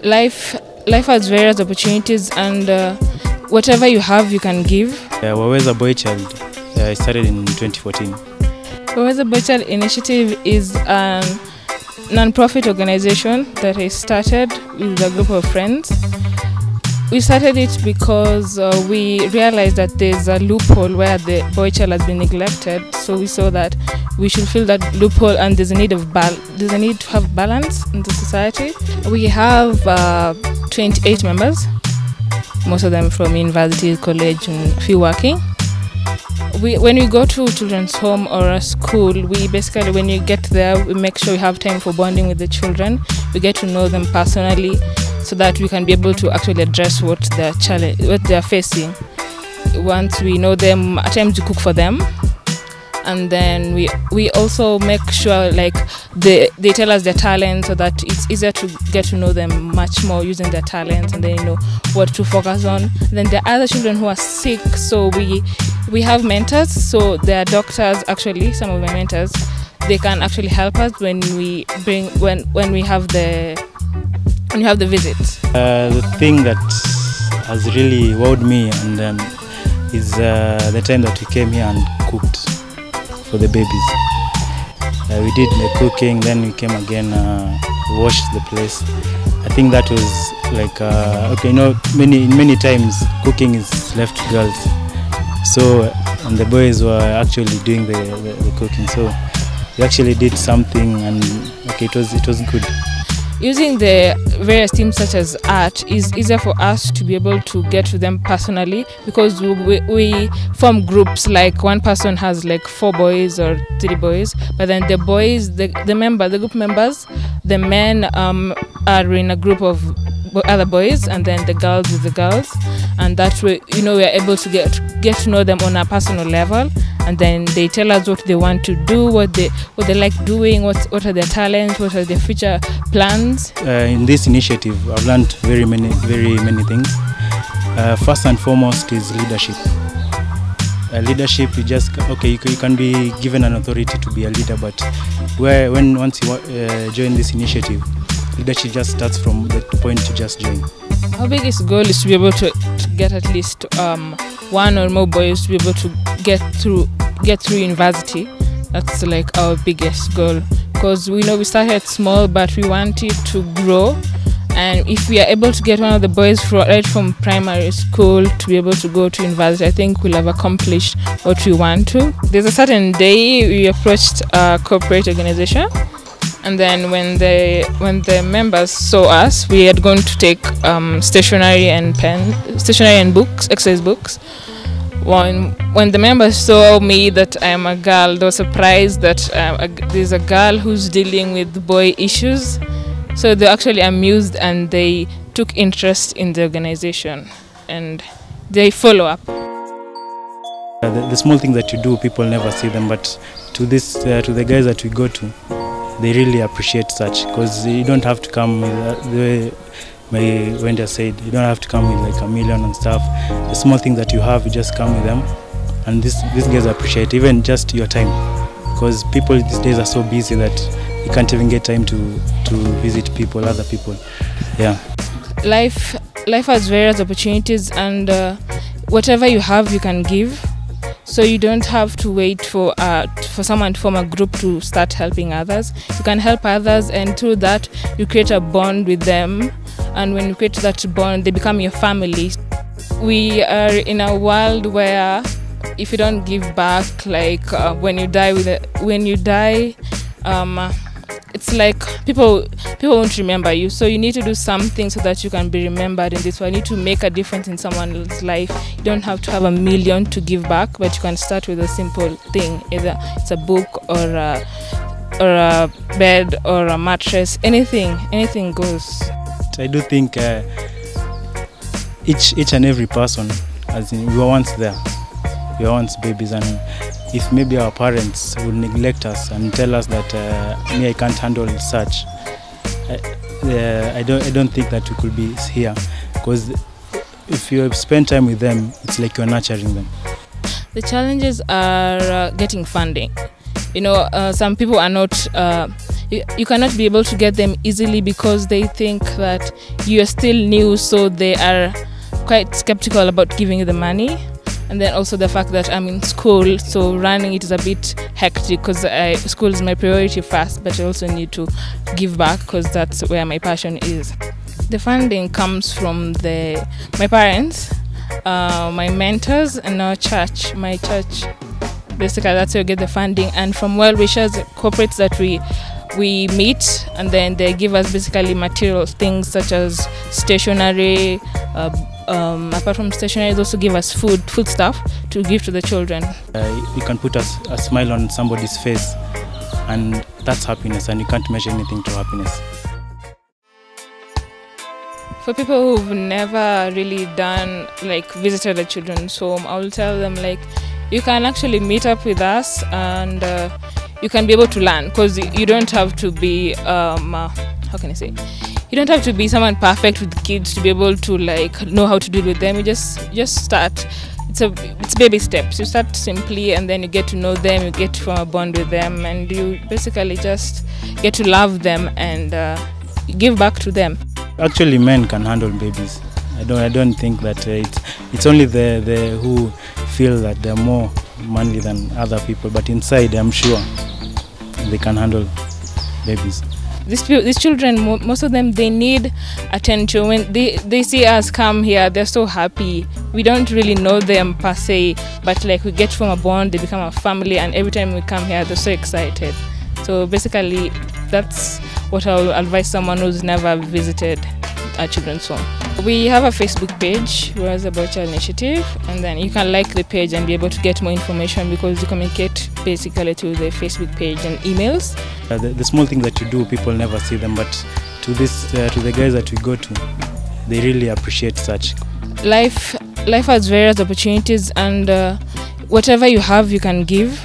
Life has various opportunities, and whatever you have, you can give. Waweza Boychild started in 2014. Waweza Boychild initiative is a non-profit organization that I started with a group of friends. We started it because we realized that there's a loophole where the boy child has been neglected. So we saw that we should fill that loophole, and there's a need to have balance in the society. We have 28 members, most of them from university, college, and a few working. When we go to children's home or a school, we basically, when you get there, we make sure we have time for bonding with the children. We get to know them personally, so that we can be able to actually address what they're facing. Once we know them, at times we cook for them, and then we also make sure like they tell us their talents, so that it's easier to get to know them much more using their talents, and then you know what to focus on. Then there are other children who are sick, so we have mentors. So there are doctors, actually some of my mentors, they can actually help us when we have the visit. The thing that has really wowed me and is the time that we came here and cooked for the babies. We did the cooking, then we came again, washed the place. I think that was like, okay, you know, many times cooking is left to girls. So, and the boys were actually doing the cooking. So we actually did something, and okay, it was good. Using the various teams such as art is easier for us to be able to get to them personally, because we form groups. Like one person has like 4 boys or 3 boys, but then the boys, the group members, the men are in a group of other boys, and then the girls with the girls, and that way, you know, we are able to get to know them on a personal level, and then they tell us what they want to do, what they like doing, what are their talents, what are their future plans. In this initiative, I've learned very many things. First and foremost is leadership. Leadership, you just you can be given an authority to be a leader, but once you join this initiative, leadership just starts from the point to just join. Our biggest goal is to be able to get at least 1 or more boys to be able to get through university. That's like our biggest goal, because we know we started small, but we want it to grow. And if we are able to get one of the boys right from primary school to be able to go to university, I think we'll have accomplished what we want to. There's a certain day we approached a corporate organization, and then when the members saw us, we had gone to take stationery and books, exercise books. When the members saw me that I am a girl, they were surprised that there's a girl who's dealing with boy issues. So they're actually amused, and they took interest in the organization, and they follow up. The small things that you do, people never see them, but to the guys that we go to, they really appreciate such, because you don't have to come with the way my vendor said, you don't have to come with like a million and stuff. The small things that you have, you just come with them, and these guys appreciate even just your time, because people these days are so busy that you can't even get time to visit other people. Yeah. Life has various opportunities, and whatever you have, you can give. So you don't have to wait for someone to form a group to start helping others. You can help others, and through that you create a bond with them. And when you create that bond, they become your family. We are in a world where if you don't give back, like when you die, it's like people won't remember you. So you need to do something so that you can be remembered in this way. You need to make a difference in someone's life. You don't have to have $1 million to give back, but you can start with a simple thing. Either it's a book or a bed or a mattress. Anything goes. I do think each and every person, as in, we were once there. We were once babies, and if maybe our parents would neglect us and tell us that me, I can't handle such, I don't think that we could be here, because if you spend time with them, it's like you're nurturing them. The challenges are getting funding. You know, some people are not you cannot be able to get them easily because they think that you are still new, so they are quite skeptical about giving you the money. And then also the fact that I'm in school, so running it is a bit hectic because school is my priority first, but I also need to give back because that's where my passion is. The funding comes from my parents, my mentors, and our church. My church, basically, that's where we get the funding, and from well-wishers, corporates that we meet, and then they give us basically material things such as stationery. Apart from stationery, they also give us food stuff to give to the children. You can put a smile on somebody's face, and that's happiness, and you can't measure anything to happiness. For people who've never really visited a children's home, I will tell them you can actually meet up with us, and you can be able to learn, because you don't have to be how can I say? You don't have to be someone perfect with kids to be able to know how to deal with them. You just start. It's baby steps. You start simply, and then you get to know them. You get to form a bond with them, and you basically just get to love them and give back to them. Actually, men can handle babies. I don't think that it's only the who feel that they're more manly than other people. But inside, I'm sure they can handle babies. These children, most of them, they need attention. When they see us come here, they're so happy. We don't really know them per se, but we get to form a bond, they become a family, and every time we come here, they're so excited. So basically, that's what I'll advise someone who's never visited a children's home. We have a Facebook page, Waweza Boychild Initiative, and then you can like the page and be able to get more information, because you communicate basically to the Facebook page and emails. The small things that you do, people never see them, but to the guys that we go to, they really appreciate such. Life has various opportunities, and whatever you have, you can give.